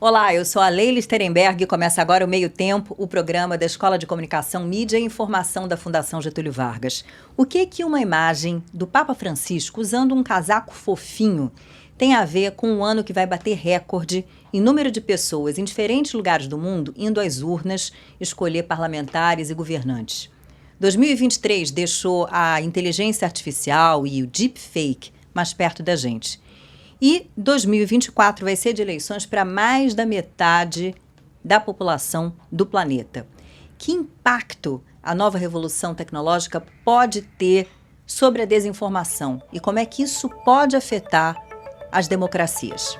Olá, eu sou a Leila Sterenberg e começa agora o Meio Tempo, o programa da Escola de Comunicação, Mídia e Informação da Fundação Getúlio Vargas. O que uma imagem do Papa Francisco usando um casaco fofinho tem a ver com um ano que vai bater recorde em número de pessoas em diferentes lugares do mundo indo às urnas escolher parlamentares e governantes? 2023 deixou a inteligência artificial e o deepfake mais perto da gente. E 2024 vai ser de eleições para mais da metade da população do planeta. Que impacto a nova revolução tecnológica pode ter sobre a desinformação e como é que isso pode afetar as democracias?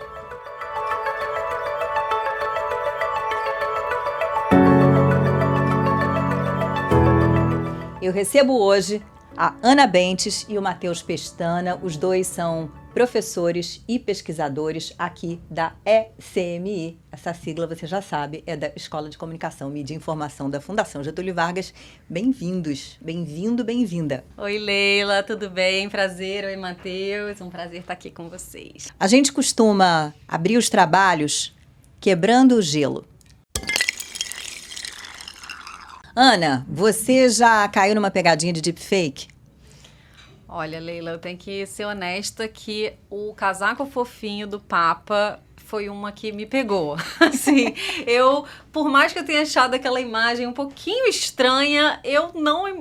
Eu recebo hoje a Ana Bentes e o Matheus Pestana. Os dois são professores e pesquisadores aqui da ECMI. Essa sigla, você já sabe, é da Escola de Comunicação, Mídia e Informação da Fundação Getúlio Vargas. Bem-vindos, bem-vindo, bem-vinda. Oi, Leila, tudo bem? Prazer. Oi, Matheus, um prazer estar aqui com vocês. A gente costuma abrir os trabalhos quebrando o gelo. Ana, você já caiu numa pegadinha de deepfake? Olha, Leila, eu tenho que ser honesta que o casaco fofinho do Papa foi uma que me pegou. Assim, por mais que eu tenha achado aquela imagem um pouquinho estranha,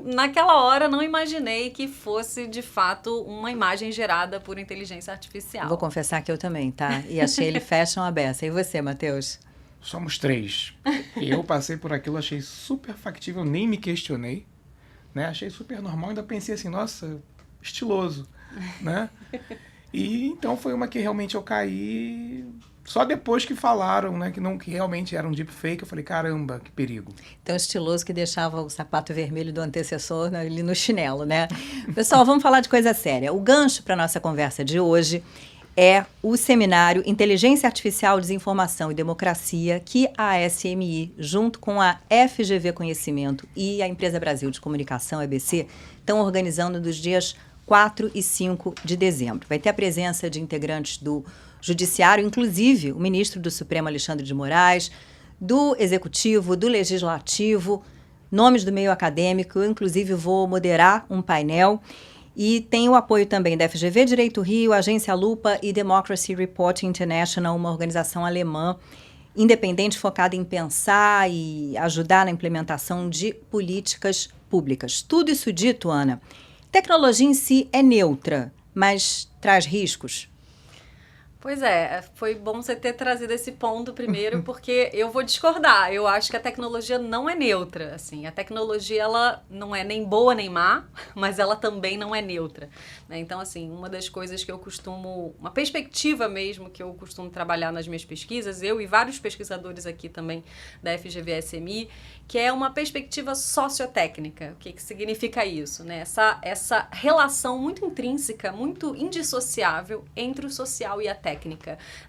naquela hora, não imaginei que fosse, de fato, uma imagem gerada por inteligência artificial. Vou confessar que eu também, tá? E achei ele fashion a beça. E você, Matheus? Somos três. Eu passei por aquilo, achei super factível, nem me questionei, né? Achei super normal, ainda pensei assim, nossa, estiloso, né? E então foi uma que realmente eu caí só depois que falaram, né? Que realmente era um deepfake, eu falei, caramba, que perigo. Tão estiloso que deixava o sapato vermelho do antecessor ali no chinelo, né? Pessoal, vamos falar de coisa séria. O gancho para nossa conversa de hoje é o seminário Inteligência Artificial, Desinformação e Democracia, que a SMI, junto com a FGV Conhecimento e a Empresa Brasil de Comunicação, EBC, estão organizando dos dias 4 e 5 de dezembro. Vai ter a presença de integrantes do Judiciário, inclusive o ministro do Supremo, Alexandre de Moraes, do Executivo, do Legislativo, nomes do meio acadêmico. Eu, inclusive, vou moderar um painel. E tem o apoio também da FGV Direito Rio, Agência Lupa e Democracy Report International, uma organização alemã independente focada em pensar e ajudar na implementação de políticas públicas. Tudo isso dito, Ana, tecnologia em si é neutra, mas traz riscos? Pois é, foi bom você ter trazido esse ponto primeiro, porque eu vou discordar. Eu acho que a tecnologia não é neutra, assim. A tecnologia, ela não é nem boa nem má, mas ela também não é neutra, né? Então, assim, uma das coisas que eu costumo, uma perspectiva mesmo que eu costumo trabalhar nas minhas pesquisas, eu e vários pesquisadores aqui também da FGV-SMI, que é uma perspectiva sociotécnica. O que significa isso, né? Essa relação muito intrínseca, muito indissociável entre o social e a técnica,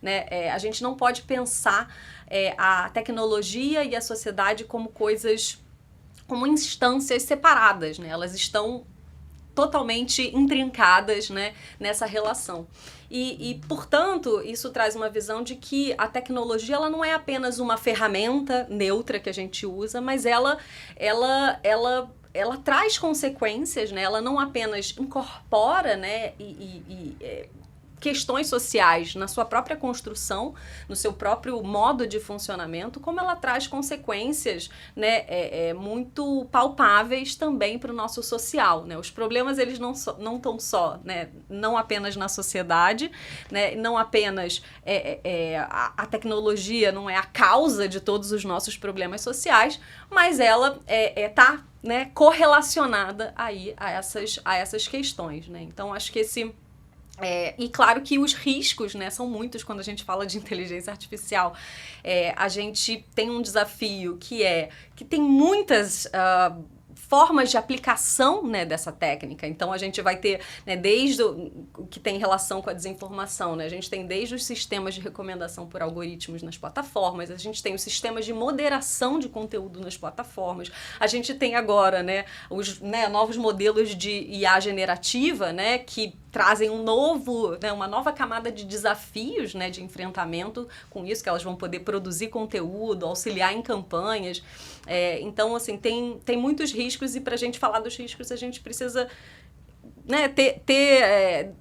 né? A gente não pode pensar a tecnologia e a sociedade como como instâncias separadas, né? Elas estão totalmente intrincadas, né, nessa relação. Portanto, isso traz uma visão de que a tecnologia ela não é apenas uma ferramenta neutra que a gente usa, mas ela traz consequências, né? Ela não apenas incorpora, né, questões sociais na sua própria construção, no seu próprio modo de funcionamento, como ela traz consequências, né, muito palpáveis também para o nosso social, né? Os problemas eles não estão só, né, não apenas na sociedade, né, não apenas a tecnologia não é a causa de todos os nossos problemas sociais, mas ela está, né, correlacionada aí a essas questões, né? Então acho que e claro que os riscos, né, são muitos quando a gente fala de inteligência artificial. A gente tem um desafio que tem muitas formas de aplicação, né, dessa técnica. Então, a gente vai ter, né, desde o que tem relação com a desinformação, né, a gente tem desde os sistemas de recomendação por algoritmos nas plataformas, a gente tem os sistemas de moderação de conteúdo nas plataformas, a gente tem agora, né, os novos modelos de IA generativa, né, que trazem uma nova camada de desafios, né, de enfrentamento com isso, que elas vão poder produzir conteúdo, auxiliar em campanhas. Então, assim, tem muitos riscos, e para a gente falar dos riscos, a gente precisa, né,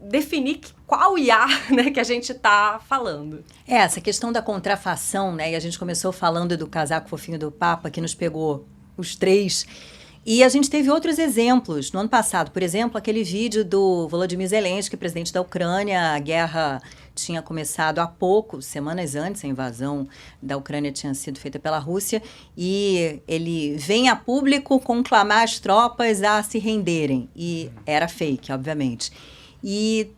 definir qual IA, né, que a gente está falando. Essa questão da contrafação, né, e a gente começou falando do casaco fofinho do Papa, que nos pegou os três, e a gente teve outros exemplos. No ano passado, por exemplo, aquele vídeo do Volodymyr Zelensky, presidente da Ucrânia. A guerra tinha começado há pouco, semanas antes, a invasão da Ucrânia tinha sido feita pela Rússia, e ele vem a público conclamar as tropas a se renderem. E era fake, obviamente. E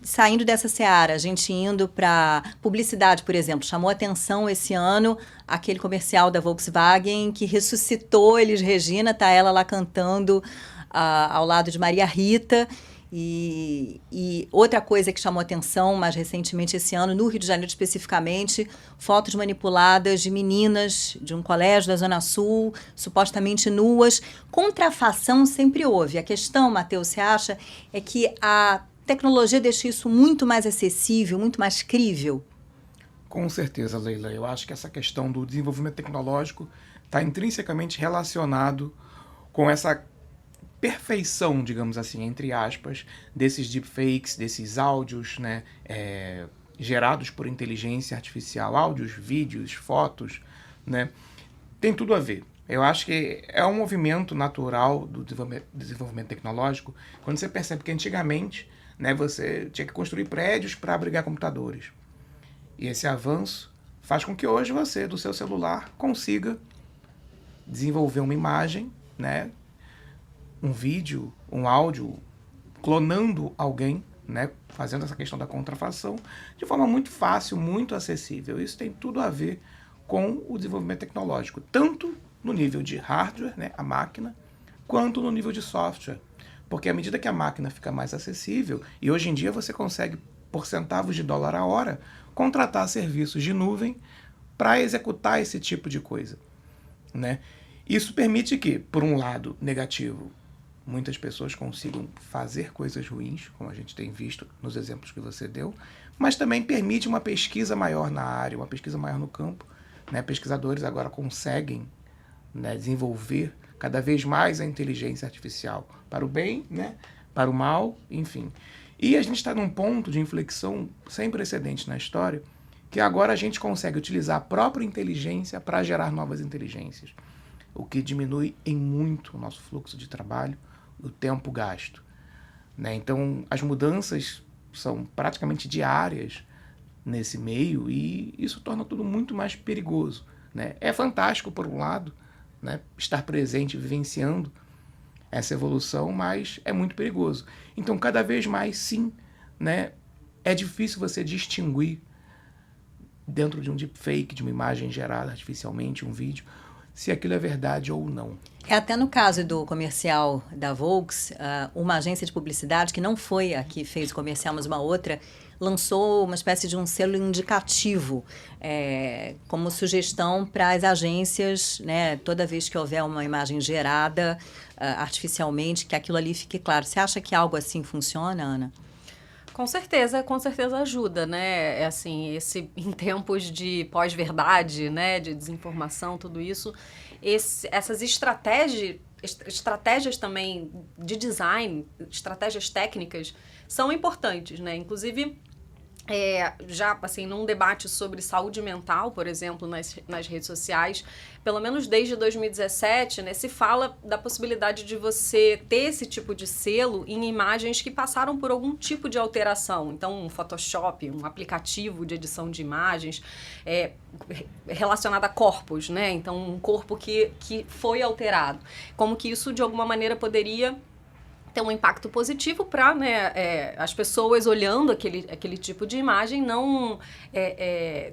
saindo dessa seara, a gente indo para publicidade, por exemplo, chamou atenção esse ano aquele comercial da Volkswagen que ressuscitou Elis Regina, tá ela lá cantando ao lado de Maria Rita. E outra coisa que chamou atenção mais recentemente esse ano, no Rio de Janeiro especificamente, fotos manipuladas de meninas de um colégio da Zona Sul, supostamente nuas. Contrafação sempre houve. A questão, Matheus, você acha, é que a tecnologia deixa isso muito mais acessível, muito mais crível? Com certeza, Leila. Eu acho que essa questão do desenvolvimento tecnológico está intrinsecamente relacionado com essa perfeição, digamos assim, entre aspas, desses deepfakes, desses áudios, né, gerados por inteligência artificial, áudios, vídeos, fotos, né, tem tudo a ver. Eu acho que é um movimento natural do desenvolvimento tecnológico, quando você percebe que antigamente, né, você tinha que construir prédios para abrigar computadores. E esse avanço faz com que hoje você, do seu celular, consiga desenvolver uma imagem, né, um vídeo, um áudio, clonando alguém, né, fazendo essa questão da contrafação, de forma muito fácil, muito acessível. Isso tem tudo a ver com o desenvolvimento tecnológico, tanto no nível de hardware, né, a máquina, quanto no nível de software. Porque à medida que a máquina fica mais acessível, e hoje em dia você consegue, por centavos de dólar a hora, contratar serviços de nuvem para executar esse tipo de coisa, né? Isso permite que, por um lado negativo, muitas pessoas consigam fazer coisas ruins, como a gente tem visto nos exemplos que você deu, mas também permite uma pesquisa maior na área, uma pesquisa maior no campo, né? Pesquisadores agora conseguem, né, desenvolver cada vez mais a inteligência artificial para o bem, né, para o mal, enfim. E a gente está num ponto de inflexão sem precedente na história, que agora a gente consegue utilizar a própria inteligência para gerar novas inteligências, o que diminui em muito o nosso fluxo de trabalho, o tempo gasto, né? Então, as mudanças são praticamente diárias nesse meio e isso torna tudo muito mais perigoso, né? É fantástico, por um lado, né, estar presente, vivenciando essa evolução, mas é muito perigoso. Então, cada vez mais, sim, né, é difícil você distinguir dentro de um deepfake, de uma imagem gerada artificialmente, um vídeo, se aquilo é verdade ou não. Até no caso do comercial da Volks, uma agência de publicidade, que não foi a que fez o comercial, mas uma outra, lançou uma espécie de um selo indicativo, como sugestão para as agências, né, toda vez que houver uma imagem gerada artificialmente, que aquilo ali fique claro. Você acha que algo assim funciona, Ana? Com certeza ajuda, né? Em tempos de pós-verdade, né, de desinformação, tudo isso, essas estratégias também de design, estratégias técnicas, são importantes, né? Inclusive, já assim, num debate sobre saúde mental, por exemplo, nas redes sociais, pelo menos desde 2017, né, se fala da possibilidade de você ter esse tipo de selo em imagens que passaram por algum tipo de alteração. Então, um Photoshop, um aplicativo de edição de imagens relacionado a corpos, né? Então, um corpo que foi alterado. Como que isso, de alguma maneira, poderia ter um impacto positivo para, né, as pessoas olhando aquele tipo de imagem não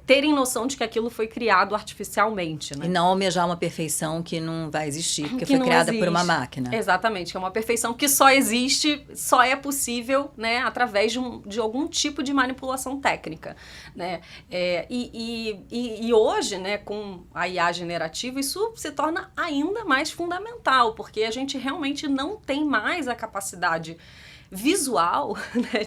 terem noção de que aquilo foi criado artificialmente, né? E não almejar uma perfeição que não vai existir, porque foi criada por uma máquina. Exatamente, que é uma perfeição que só existe, só é possível, né, através de algum tipo de manipulação técnica, né? E hoje, né, com a IA generativa, isso se torna ainda mais fundamental, porque a gente realmente não tem mais a capacidade visual, né,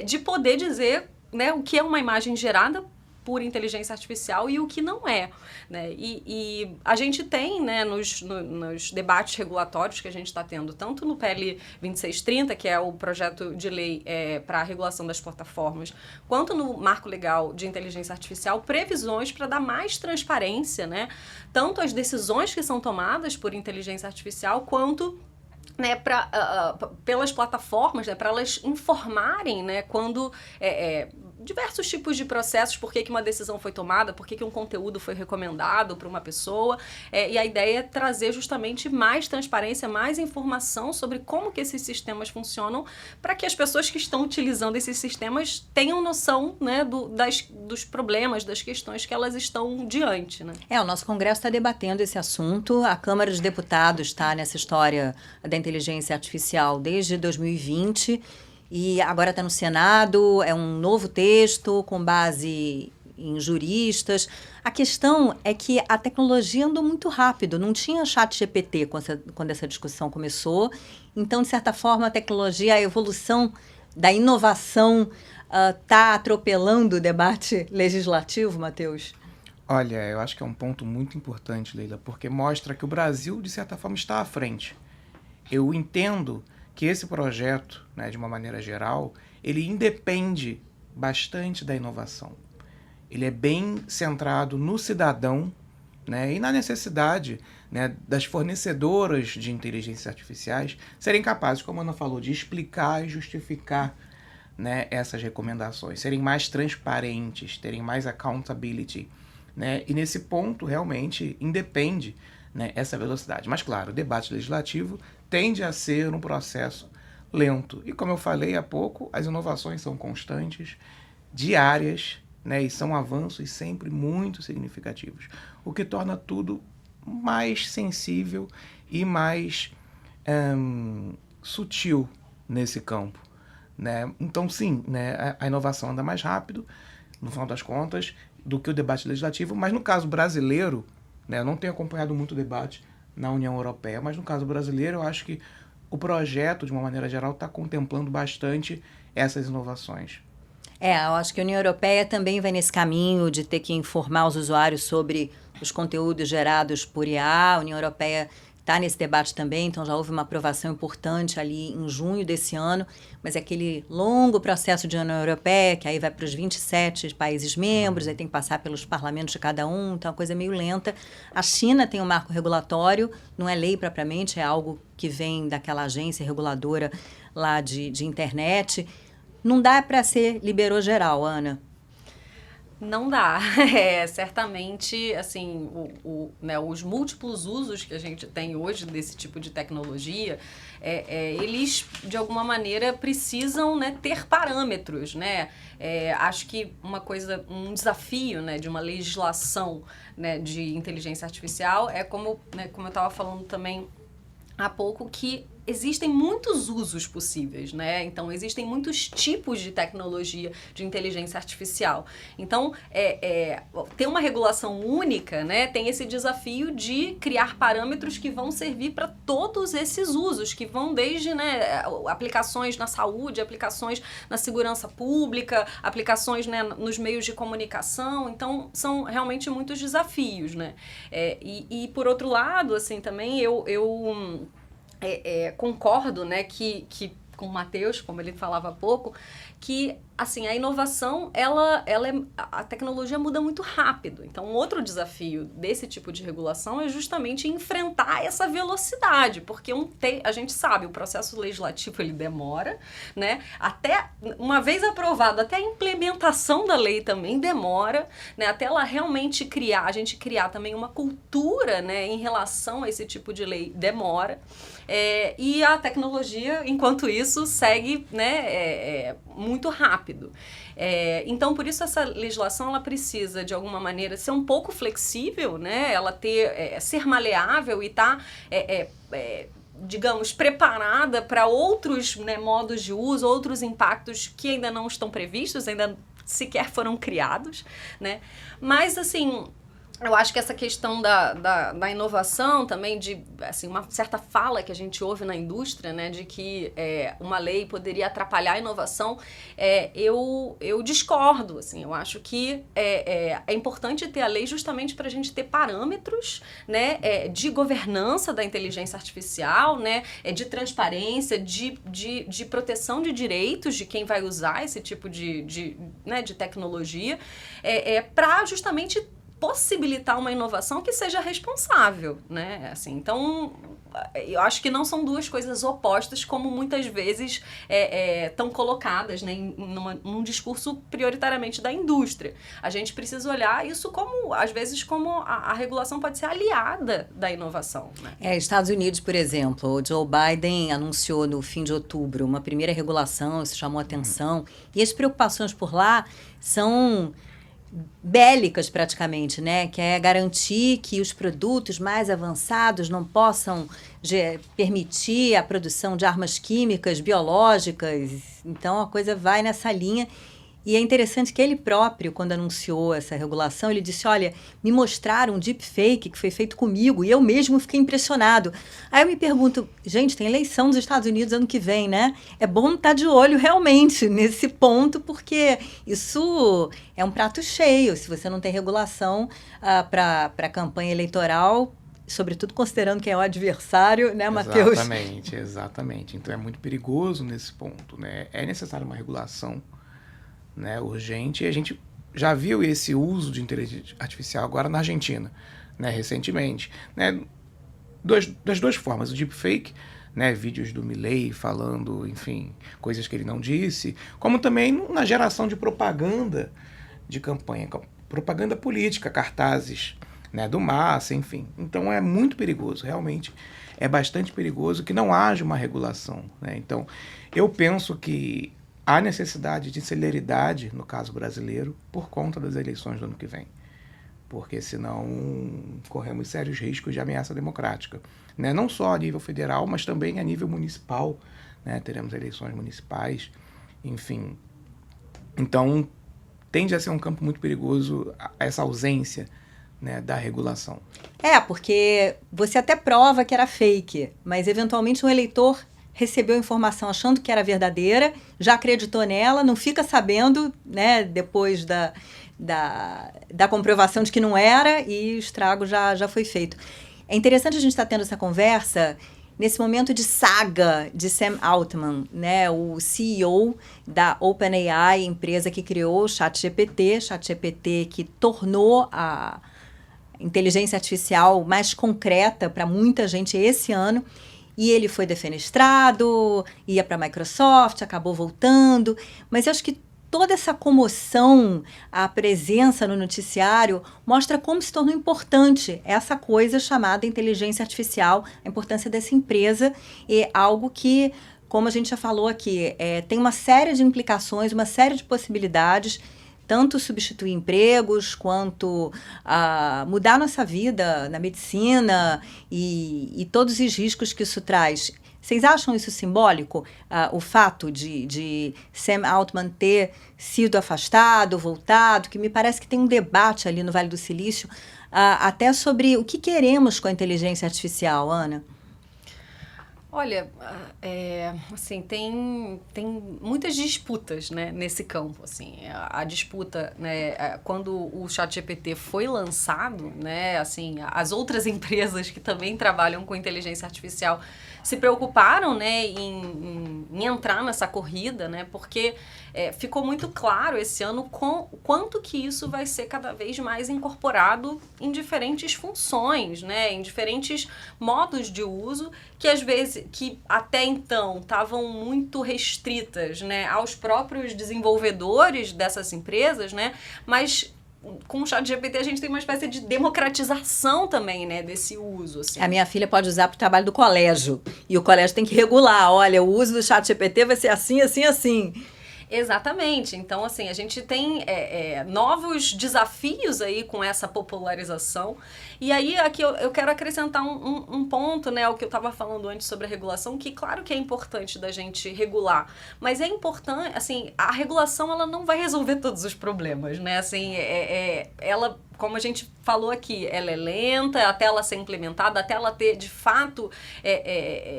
de poder dizer, né, o que é uma imagem gerada por inteligência artificial e o que não é, né? E a gente tem, né, nos debates regulatórios que a gente está tendo, tanto no PL 2630, que é o projeto de lei para a regulação das plataformas, quanto no marco legal de inteligência artificial, previsões para dar mais transparência, né, tanto às decisões que são tomadas por inteligência artificial, quanto, né, pelas plataformas, né, para elas informarem, né, quando diversos tipos de processos, por que uma decisão foi tomada, por que um conteúdo foi recomendado para uma pessoa, e a ideia é trazer justamente mais transparência, mais informação sobre como que esses sistemas funcionam, para que as pessoas que estão utilizando esses sistemas tenham noção, né, dos problemas, das questões que elas estão diante, né? O nosso Congresso está debatendo esse assunto, a Câmara dos Deputados está nessa história da inteligência artificial desde 2020, e agora está no Senado, é um novo texto com base em juristas. A questão é que a tecnologia andou muito rápido, não tinha chat GPT quando essa discussão começou. Então, de certa forma, a tecnologia, a evolução da inovação está atropelando o debate legislativo, Matheus? Olha, eu acho que é um ponto muito importante, Leila, porque mostra que o Brasil, de certa forma, está à frente. Eu entendo que esse projeto, né, de uma maneira geral, ele independe bastante da inovação. Ele é bem centrado no cidadão, né, e na necessidade, né, das fornecedoras de inteligências artificiais serem capazes, como a Ana falou, de explicar e justificar, né, essas recomendações, serem mais transparentes, terem mais accountability, né, e nesse ponto realmente independe, né, essa velocidade. Mas claro, o debate legislativo tende a ser um processo lento. E como eu falei há pouco, as inovações são constantes, diárias, né, e são avanços sempre muito significativos, o que torna tudo mais sensível e mais sutil nesse campo, né? Então sim, né, a inovação anda mais rápido, no final das contas, do que o debate legislativo, mas no caso brasileiro, né, eu não tenho acompanhado muito o debate na União Europeia, mas no caso brasileiro eu acho que o projeto, de uma maneira geral, está contemplando bastante essas inovações. Eu acho que a União Europeia também vai nesse caminho de ter que informar os usuários sobre os conteúdos gerados por IA. A União Europeia está nesse debate também, então já houve uma aprovação importante ali em junho desse ano, mas é aquele longo processo de União Europeia, que aí vai para os 27 países membros, aí tem que passar pelos parlamentos de cada um, então é uma coisa meio lenta. A China tem um marco regulatório, não é lei propriamente, é algo que vem daquela agência reguladora lá de internet. Não dá para ser liberou geral, Ana? Não dá. Certamente, assim, né, os múltiplos usos que a gente tem hoje desse tipo de tecnologia, eles, de alguma maneira, precisam, né, ter parâmetros, né? Acho que um desafio, né, de uma legislação, né, de inteligência artificial é como eu estava falando também há pouco, que existem muitos usos possíveis, né? Então, existem muitos tipos de tecnologia de inteligência artificial. Então, ter uma regulação única, né, tem esse desafio de criar parâmetros que vão servir para todos esses usos, que vão desde, né, aplicações na saúde, aplicações na segurança pública, aplicações, né, nos meios de comunicação. Então, são realmente muitos desafios, né? E por outro lado, assim, também eu concordo, né, que com o Matheus, como ele falava há pouco, que, assim, a inovação, a tecnologia muda muito rápido. Então, um outro desafio desse tipo de regulação é justamente enfrentar essa velocidade, porque a gente sabe, o processo legislativo, ele demora, né? Até, uma vez aprovado, até a implementação da lei também demora, né? Até ela realmente a gente criar também uma cultura, né, em relação a esse tipo de lei, demora. E a tecnologia, enquanto isso, segue, né, muito rápido. Então, por isso, essa legislação ela precisa, de alguma maneira, ser um pouco flexível, né? Ela ser maleável e estar, digamos, preparada para outros, né, modos de uso, outros impactos que ainda não estão previstos, ainda sequer foram criados, né? Mas, assim, Eu acho que essa questão da inovação também, de assim, uma certa fala que a gente ouve na indústria, né, de que uma lei poderia atrapalhar a inovação, eu discordo. Assim, eu acho que é importante ter a lei justamente para a gente ter parâmetros, né, de governança da inteligência artificial, né, de transparência, de proteção de direitos de quem vai usar esse tipo de tecnologia, para justamente possibilitar uma inovação que seja responsável, né? Assim, então, eu acho que não são duas coisas opostas, como muitas vezes estão colocadas, né, num discurso prioritariamente da indústria. A gente precisa olhar isso como, às vezes, como a regulação pode ser aliada da inovação, né? Estados Unidos, por exemplo, o Joe Biden anunciou no fim de outubro uma primeira regulação, isso chamou atenção, e as preocupações por lá são bélicas praticamente, né? Que é garantir que os produtos mais avançados não possam permitir a produção de armas químicas, biológicas. Então a coisa vai nessa linha. E é interessante que ele próprio, quando anunciou essa regulação, ele disse, olha, me mostraram um deepfake que foi feito comigo e eu mesmo fiquei impressionado. Aí eu me pergunto, gente, tem eleição nos Estados Unidos ano que vem, né? É bom estar de olho realmente nesse ponto, porque isso é um prato cheio. Se você não tem regulação para a campanha eleitoral, sobretudo considerando quem é o adversário, né, Matheus? Exatamente. Então é muito perigoso nesse ponto, né? É necessário uma regulação, né, urgente, e a gente já viu esse uso de inteligência artificial agora na Argentina, né, recentemente, né, das duas formas, o deepfake, né, vídeos do Milei falando, enfim, coisas que ele não disse, como também na geração de propaganda de campanha, propaganda política, cartazes, né, do Massa, enfim. Então é muito perigoso, realmente é bastante perigoso que não haja uma regulação, né? Então eu penso que há necessidade de celeridade, no caso brasileiro, por conta das eleições do ano que vem. Porque senão corremos sérios riscos de ameaça democrática, né? Não só a nível federal, mas também a nível municipal, né? Teremos eleições municipais, enfim. Então, tende a ser um campo muito perigoso essa ausência, né, da regulação. Porque você até prova que era fake, mas eventualmente um eleitor recebeu a informação achando que era verdadeira, já acreditou nela, não fica sabendo, né, depois da comprovação de que não era, e o estrago já foi feito. É interessante a gente estar tendo essa conversa nesse momento de saga de Sam Altman, né, o CEO da OpenAI, empresa que criou o ChatGPT que tornou a inteligência artificial mais concreta para muita gente esse ano. E ele foi defenestrado, ia para a Microsoft, acabou voltando. Mas eu acho que toda essa comoção, a presença no noticiário, mostra como se tornou importante essa coisa chamada inteligência artificial, a importância dessa empresa, e algo que, como a gente já falou aqui, tem uma série de implicações, uma série de possibilidades, tanto substituir empregos, quanto mudar nossa vida na medicina e todos os riscos que isso traz. Vocês acham isso simbólico, o fato de Sam Altman ter sido afastado, voltado, que me parece que tem um debate ali no Vale do Silício, até sobre o que queremos com a inteligência artificial, Ana? Olha, assim, tem muitas disputas, né, nesse campo, assim. A disputa, né, quando o ChatGPT foi lançado, né, assim, as outras empresas que também trabalham com inteligência artificial se preocuparam, né, em entrar nessa corrida, né, porque ficou muito claro esse ano o quanto que isso vai ser cada vez mais incorporado em diferentes funções, né, em diferentes modos de uso, que às vezes, que até então estavam muito restritas, né, aos próprios desenvolvedores dessas empresas, né, mas com o ChatGPT a gente tem uma espécie de democratização também, né, desse uso. Assim. A minha filha pode usar para o trabalho do colégio, e o colégio tem que regular, olha, o uso do ChatGPT vai ser assim, assim, assim. Exatamente. Então, assim, a gente tem novos desafios aí com essa popularização. E aí, aqui eu quero acrescentar um ponto, né, ao que eu estava falando antes sobre a regulação, que claro que é importante da gente regular, mas é importante, assim, a regulação, ela não vai resolver todos os problemas, né, assim, ela como a gente falou aqui, ela é lenta até ela ser implementada, até ela ter, de fato,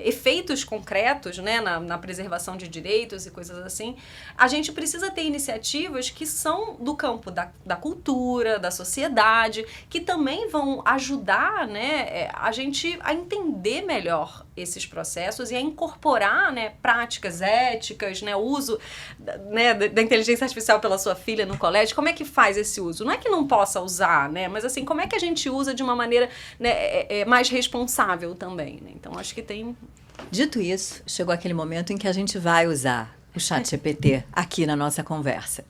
efeitos concretos, né, na preservação de direitos e coisas assim. A gente precisa ter iniciativas que são do campo da cultura, da sociedade, que também vão ajudar, né, a gente a entender melhor esses processos e a incorporar, né, práticas éticas, né, o uso, né, da inteligência artificial pela sua filha no colégio. Como é que faz esse uso? Não é que não possa usar, né, mas assim, como é que a gente usa de uma maneira, né, mais responsável também, né? Então, acho que tem... Dito isso, chegou aquele momento em que a gente vai usar o ChatGPT aqui na nossa conversa.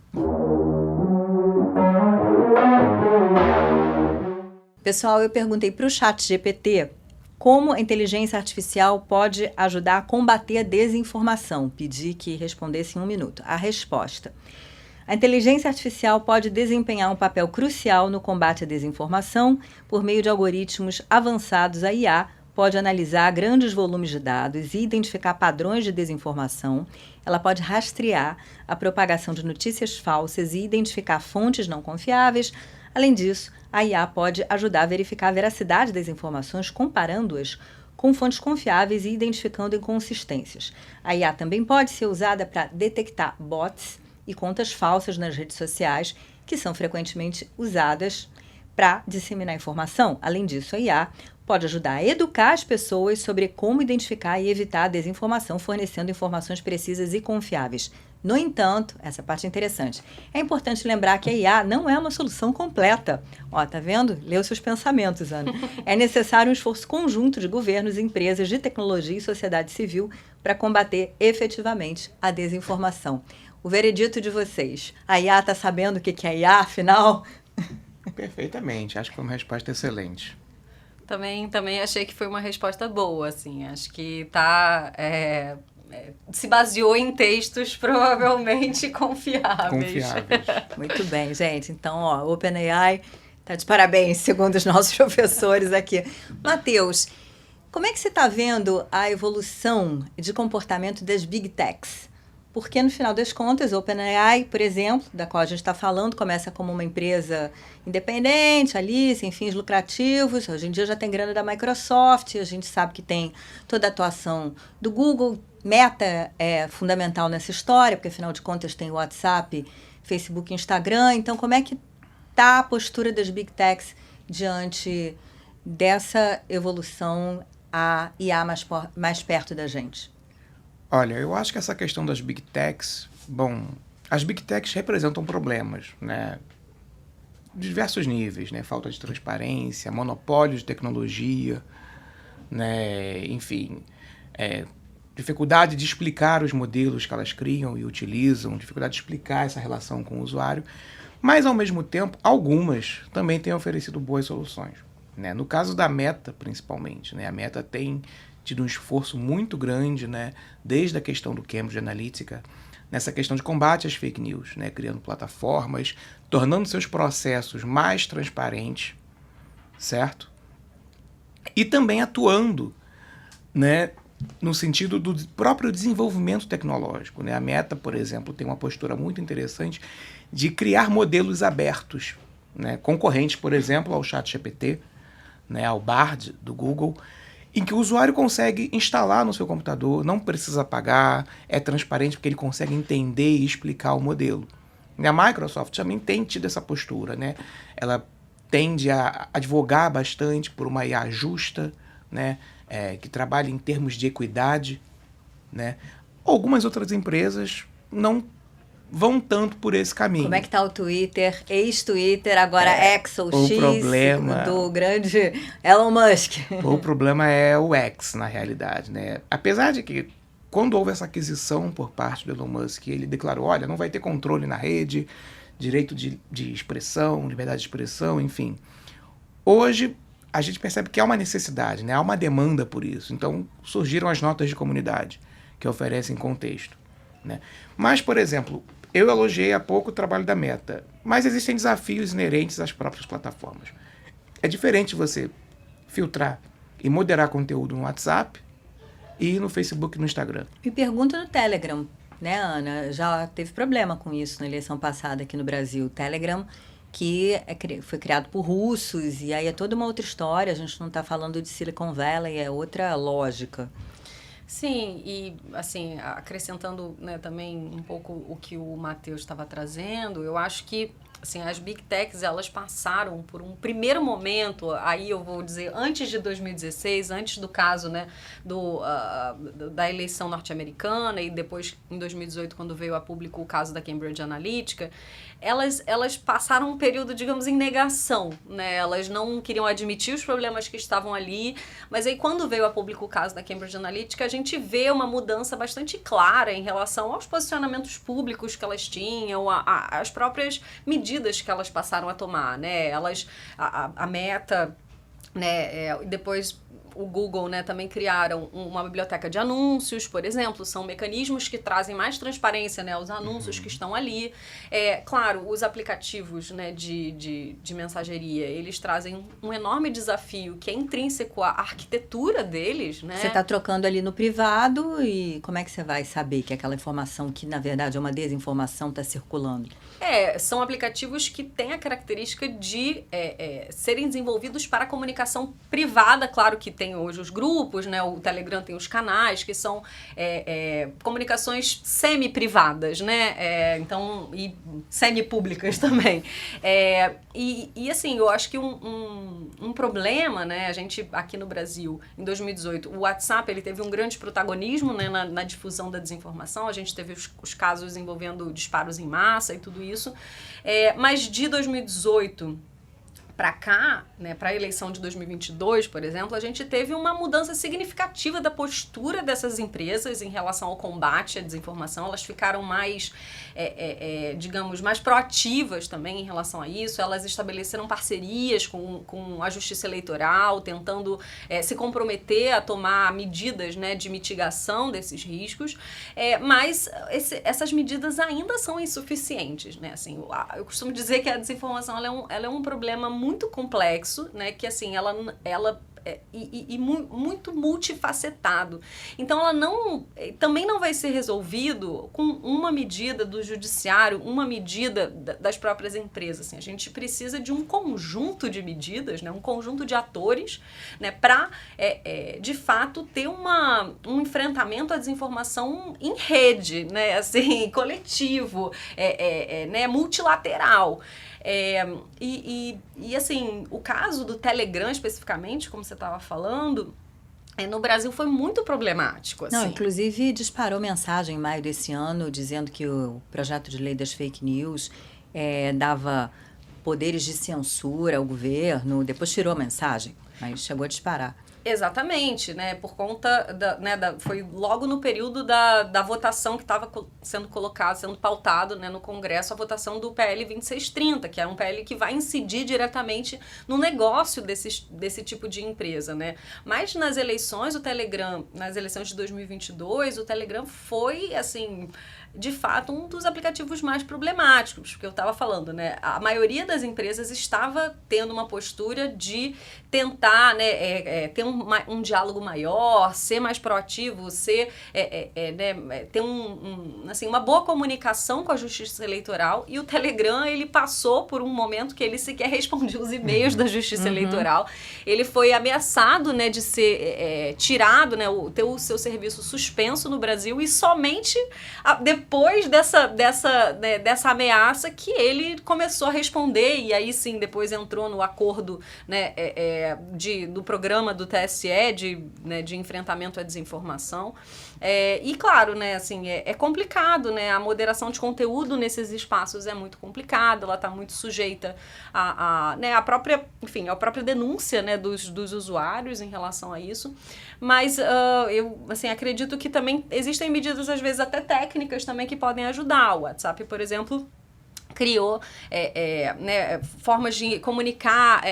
Pessoal, eu perguntei para o ChatGPT como a inteligência artificial pode ajudar a combater a desinformação. Pedi que respondesse em 1 minuto. A resposta: a inteligência artificial pode desempenhar um papel crucial no combate à desinformação por meio de algoritmos avançados. A IA pode analisar grandes volumes de dados e identificar padrões de desinformação. Ela pode rastrear a propagação de notícias falsas e identificar fontes não confiáveis. Além disso, a IA pode ajudar a verificar a veracidade das informações, comparando-as com fontes confiáveis e identificando inconsistências. A IA também pode ser usada para detectar bots e contas falsas nas redes sociais, que são frequentemente usadas para disseminar informação. Além disso, a IA pode ajudar a educar as pessoas sobre como identificar e evitar a desinformação, fornecendo informações precisas e confiáveis. No entanto, essa parte é interessante, é importante lembrar que a IA não é uma solução completa. Ó, tá vendo? Leu seus pensamentos, Ana. É necessário um esforço conjunto de governos, empresas de tecnologia e sociedade civil para combater efetivamente a desinformação. O veredito de vocês, a IA está sabendo o que é IA, afinal? Perfeitamente, acho que foi uma resposta excelente. Também achei que foi uma resposta boa, assim, acho que se baseou em textos provavelmente confiáveis. Muito bem, gente. Então, ó, o OpenAI está de parabéns, segundo os nossos professores aqui. Matheus, como é que você está vendo a evolução de comportamento das Big Techs? Porque, no final das contas, o OpenAI, por exemplo, da qual a gente está falando, começa como uma empresa independente, ali, sem fins lucrativos. Hoje em dia já tem grana da Microsoft, a gente sabe que tem toda a atuação do Google. Meta é fundamental nessa história, porque, afinal de contas, tem o WhatsApp, Facebook e Instagram. Então, como é que está a postura das Big Techs diante dessa evolução a IA mais perto da gente? Olha, eu acho que essa questão das Big Techs, bom, as Big Techs representam problemas, né? De diversos níveis, né? Falta de transparência, monopólio de tecnologia, né? Enfim, dificuldade de explicar os modelos que elas criam e utilizam, dificuldade de explicar essa relação com o usuário, mas, ao mesmo tempo, algumas também têm oferecido boas soluções, né? No caso da Meta, principalmente, né? A Meta tem tido um esforço muito grande, né, desde a questão do Cambridge Analytica, nessa questão de combate às fake news, né, criando plataformas, tornando seus processos mais transparentes, certo? E também atuando, né, no sentido do próprio desenvolvimento tecnológico, né? A Meta, por exemplo, tem uma postura muito interessante de criar modelos abertos, né, concorrentes, por exemplo, ao ChatGPT, né, ao Bard do Google, em que o usuário consegue instalar no seu computador, não precisa pagar, é transparente porque ele consegue entender e explicar o modelo. E a Microsoft também tem tido essa postura, né? Ela tende a advogar bastante por uma IA justa, né? Que trabalhe em termos de equidade, né? Algumas outras empresas não vão tanto por esse caminho. Como é que está o Twitter, ex-Twitter, agora X ou X, problema, do grande Elon Musk? O problema é o X, na realidade, né? Apesar de que, quando houve essa aquisição por parte do Elon Musk, ele declarou, olha, não vai ter controle na rede, direito de expressão, liberdade de expressão, enfim. Hoje, a gente percebe que há uma necessidade, né? Há uma demanda por isso. Então, surgiram as notas de comunidade, que oferecem contexto, né? Mas, por exemplo, eu elogiei há pouco o trabalho da Meta, mas existem desafios inerentes às próprias plataformas. É diferente você filtrar e moderar conteúdo no WhatsApp e no Facebook e no Instagram. Me pergunta no Telegram, né, Ana? Já teve problema com isso na eleição passada aqui no Brasil. O Telegram que foi criado por russos, e aí é toda uma outra história, a gente não está falando de Silicon Valley, é outra lógica. Sim, e assim, acrescentando, né, também um pouco o que o Matheus estava trazendo, eu acho que assim, as Big Techs, elas passaram por um primeiro momento, aí eu vou dizer, antes de 2016, antes do caso, né, da eleição norte-americana, e depois, em 2018, quando veio a público o caso da Cambridge Analytica, elas passaram um período, digamos, em negação, né? Elas não queriam admitir os problemas que estavam ali, mas aí quando veio a público o caso da Cambridge Analytica, a gente vê uma mudança bastante clara em relação aos posicionamentos públicos que elas tinham, as próprias medidas que elas passaram a tomar, né? A Meta, né, depois o Google, né, também criaram uma biblioteca de anúncios, por exemplo, são mecanismos que trazem mais transparência, né, aos anúncios que estão ali. Claro, os aplicativos, né, de mensageria, eles trazem um enorme desafio que é intrínseco à arquitetura deles, né? Você está trocando ali no privado e como é que você vai saber que aquela informação que, na verdade, é uma desinformação está circulando? São aplicativos que têm a característica de serem desenvolvidos para comunicação privada, claro que tem hoje os grupos, né? O Telegram tem os canais, que são comunicações semi-privadas, né? Então, e semi-públicas também. E assim, eu acho que um problema, né? A gente, aqui no Brasil, em 2018, o WhatsApp, ele teve um grande protagonismo, né, na difusão da desinformação. A gente teve os casos envolvendo disparos em massa e tudo isso. Mas de 2018 para cá, né, para a eleição de 2022, por exemplo, a gente teve uma mudança significativa da postura dessas empresas em relação ao combate à desinformação. Elas ficaram mais, digamos, mais proativas também em relação a isso. Elas estabeleceram parcerias com a Justiça Eleitoral, tentando se comprometer a tomar medidas, né, de mitigação desses riscos. Mas essas medidas ainda são insuficientes, né? Assim, eu costumo dizer que a desinformação ela é um problema muito complexo, né, que assim, ela muito multifacetado. Então, também não vai ser resolvido com uma medida do judiciário, uma medida das próprias empresas. Assim, a gente precisa de um conjunto de medidas, né, um conjunto de atores, né, para, de fato, ter um enfrentamento à desinformação em rede, né, assim, coletivo, né, multilateral. E assim, o caso do Telegram especificamente, como você estava falando, no Brasil foi muito problemático. Assim. Não, inclusive disparou mensagem em maio desse ano dizendo que o projeto de lei das fake news dava poderes de censura ao governo, depois tirou a mensagem, mas chegou a disparar. Exatamente, né? Por conta foi logo no período da votação que estava sendo pautado, né, no Congresso, a votação do PL 2630, que é um PL que vai incidir diretamente no negócio desse tipo de empresa, né? Mas nas eleições, nas eleições de 2022, o Telegram foi, assim, de fato, um dos aplicativos mais problemáticos, porque eu estava falando, né? A maioria das empresas estava tendo uma postura de tentar, né, ter um diálogo maior, ser mais proativo, né, ter assim, uma boa comunicação com a Justiça Eleitoral, e o Telegram, ele passou por um momento que ele sequer respondia os e-mails da Justiça Eleitoral. Ele foi ameaçado, né, de ser tirado, né, ter o seu serviço suspenso no Brasil, e somente depois dessa ameaça que ele começou a responder, e aí sim, depois entrou no acordo, né, do programa do TSE de enfrentamento à desinformação. E claro, né, assim, é complicado, né, a moderação de conteúdo nesses espaços é muito complicada, ela está muito sujeita né, à própria denúncia, né, dos usuários em relação a isso, mas eu, assim, acredito que também existem medidas, às vezes até técnicas também, que podem ajudar. O WhatsApp, por exemplo, criou né, formas de comunicar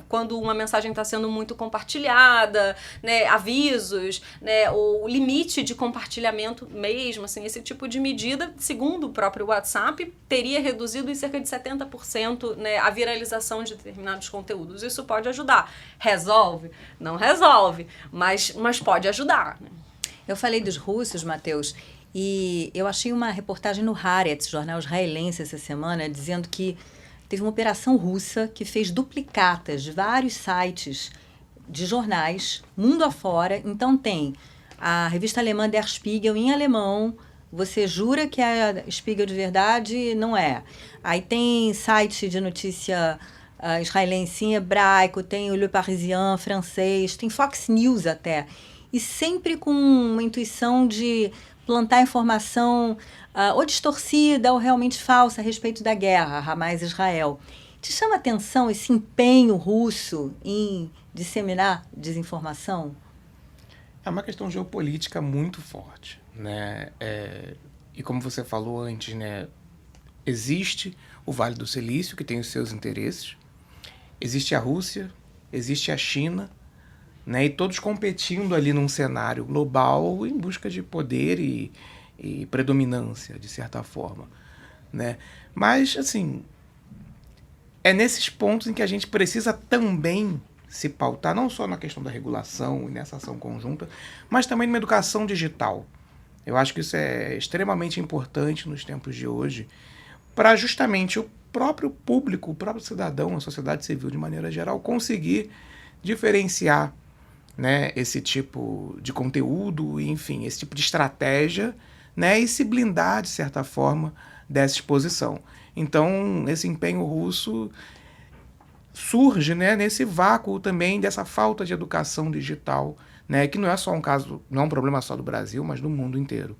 quando uma mensagem está sendo muito compartilhada, né, avisos, né, ou limite de compartilhamento mesmo, assim, esse tipo de medida, segundo o próprio WhatsApp, teria reduzido em cerca de 70%, né, a viralização de determinados conteúdos. Isso pode ajudar. Resolve? Não resolve, mas pode ajudar. Né? Eu falei dos russos, Matheus, e eu achei uma reportagem no Haaretz, jornal israelense, essa semana, dizendo que teve uma operação russa que fez duplicatas de vários sites de jornais, mundo afora. Então tem a revista alemã Der Spiegel em alemão, você jura que é Spiegel de verdade, não é. Aí tem site de notícia israelense em hebraico, tem o Le Parisien francês, tem Fox News até. E sempre com uma intuição de plantar informação ou distorcida ou realmente falsa a respeito da guerra, Hamas-Israel. Te chama a atenção esse empenho russo em disseminar desinformação? É uma questão geopolítica muito forte, né? E como você falou antes, né? Existe o Vale do Silício, que tem os seus interesses, existe a Rússia, existe a China, né? E todos competindo ali num cenário global em busca de poder e predominância, de certa forma, né? Mas, assim, é nesses pontos em que a gente precisa também se pautar, não só na questão da regulação e nessa ação conjunta, mas também numa educação digital. Eu acho que isso é extremamente importante nos tempos de hoje, para justamente o próprio público, o próprio cidadão, a sociedade civil de maneira geral, conseguir diferenciar, né, esse tipo de conteúdo, enfim, esse tipo de estratégia, né, e se blindar, de certa forma, dessa exposição. Então, esse empenho russo surge, né, nesse vácuo também dessa falta de educação digital, né, que não é só um caso, não é um problema só do Brasil, mas do mundo inteiro.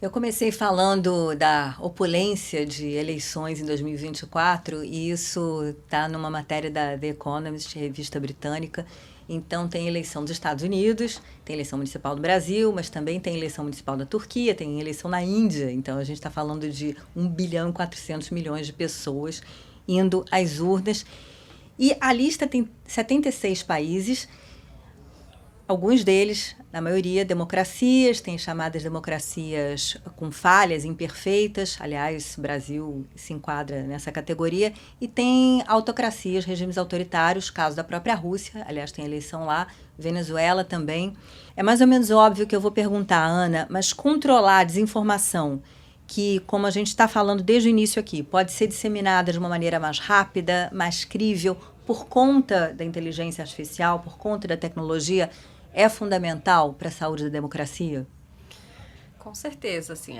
Eu comecei falando da opulência de eleições em 2024 e isso está numa matéria da The Economist, revista britânica. Então tem eleição dos Estados Unidos, tem eleição municipal do Brasil, mas também tem eleição municipal da Turquia, tem eleição na Índia. Então a gente está falando de 1,4 bilhão de pessoas indo às urnas. E a lista tem 76 países, alguns deles, na maioria, democracias, tem chamadas democracias com falhas, imperfeitas, aliás, o Brasil se enquadra nessa categoria, e tem autocracias, regimes autoritários, caso da própria Rússia, aliás, tem eleição lá, Venezuela também. É mais ou menos óbvio que eu vou perguntar, Ana, mas controlar a desinformação, que, como a gente está falando desde o início aqui, pode ser disseminada de uma maneira mais rápida, mais crível, por conta da inteligência artificial, por conta da tecnologia, é fundamental para a saúde da democracia? Com certeza, assim,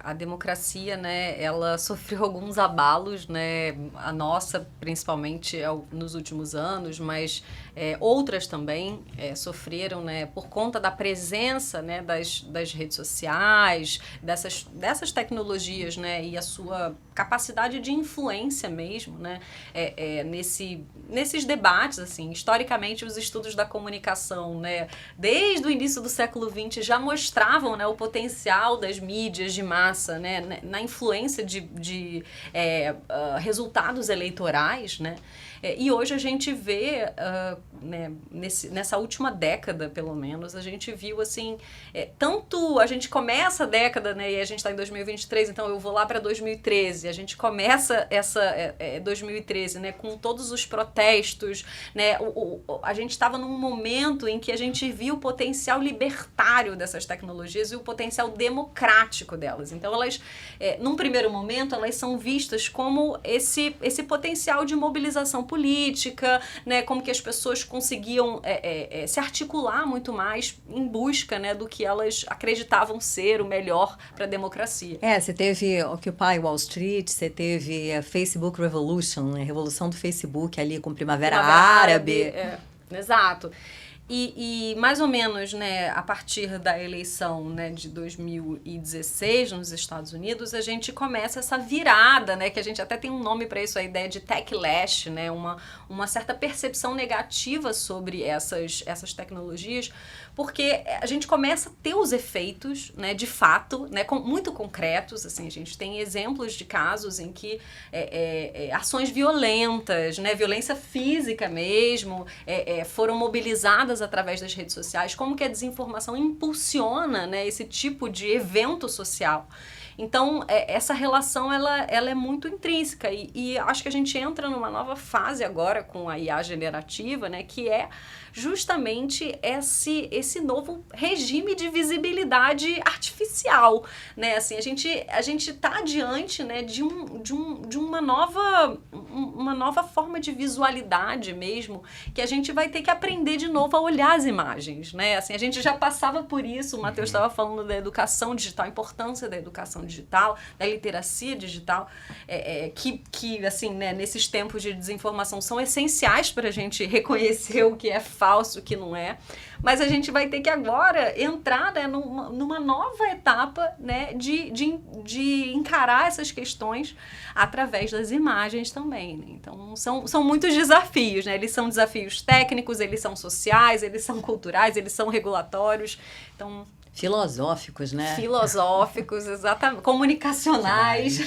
a democracia, né, ela sofreu alguns abalos, né, a nossa, principalmente nos últimos anos, mas outras também sofreram, né, por conta da presença, né, das redes sociais, dessas tecnologias, né, e a sua capacidade de influência mesmo, né, nesses debates, assim, historicamente os estudos da comunicação, né, desde o início do século XX já mostravam, né, o potencial das mídias de massa, né, na influência de resultados eleitorais, né, e hoje a gente vê, né, nessa última década, pelo menos, a gente viu, assim, tanto a gente começa a década, né, e a gente está em 2023, então eu vou lá para 2013, a gente começa essa 2013, né, com todos os protestos, né, a gente estava num momento em que a gente viu o potencial libertário dessas tecnologias e o potencial democrático delas. Então, elas, num primeiro momento, elas são vistas como esse potencial de mobilização política, né, como que as pessoas conseguiam se articular muito mais em busca, né, do que elas acreditavam ser o melhor para a democracia. Você teve Occupy Wall Street, você teve a Facebook Revolution, a revolução do Facebook ali com Primavera Árabe. Exato. E mais ou menos, né, a partir da eleição, né, de 2016 nos Estados Unidos, a gente começa essa virada, né, que a gente até tem um nome para isso, a ideia de techlash, né, uma certa percepção negativa sobre essas tecnologias, porque a gente começa a ter os efeitos, né, de fato, né, muito concretos, assim, a gente tem exemplos de casos em que ações violentas, né, violência física mesmo, foram mobilizadas através das redes sociais, como que a desinformação impulsiona, né, esse tipo de evento social. Então, essa relação, ela é muito intrínseca e acho que a gente entra numa nova fase agora com a IA generativa, né, que é justamente esse novo regime de visibilidade artificial, né? Assim, a gente tá diante, né, de uma nova forma de visualidade mesmo, que a gente vai ter que aprender de novo a olhar as imagens, né? Assim, a gente já passava por isso, o Matheus estava falando da educação digital, a importância da educação digital, da literacia digital, que assim, né, nesses tempos de desinformação são essenciais para a gente reconhecer o que é falso, o que não é, mas a gente vai ter que agora entrar, né, numa nova etapa, né, de encarar essas questões através das imagens também, né? Então são muitos desafios, né? Eles são desafios técnicos, eles são sociais, eles são culturais, eles são regulatórios, então... Filosóficos, né? Filosóficos, exatamente. Comunicacionais.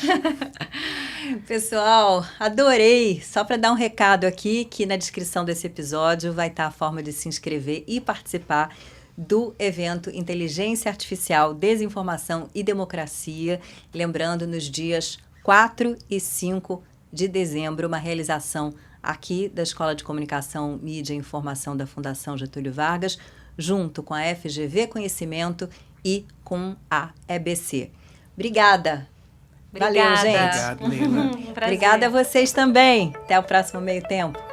Pessoal, adorei. Só para dar um recado aqui, que na descrição desse episódio vai estar a forma de se inscrever e participar do evento Inteligência Artificial, Desinformação e Democracia. Lembrando, nos dias 4 e 5 de dezembro, uma realização aqui da Escola de Comunicação, Mídia e Informação da Fundação Getúlio Vargas, junto com a FGV Conhecimento e com a EBC. Obrigada. Valeu, gente. Obrigado, Leila. Um prazer. Obrigada a vocês também. Até o próximo Meio Tempo.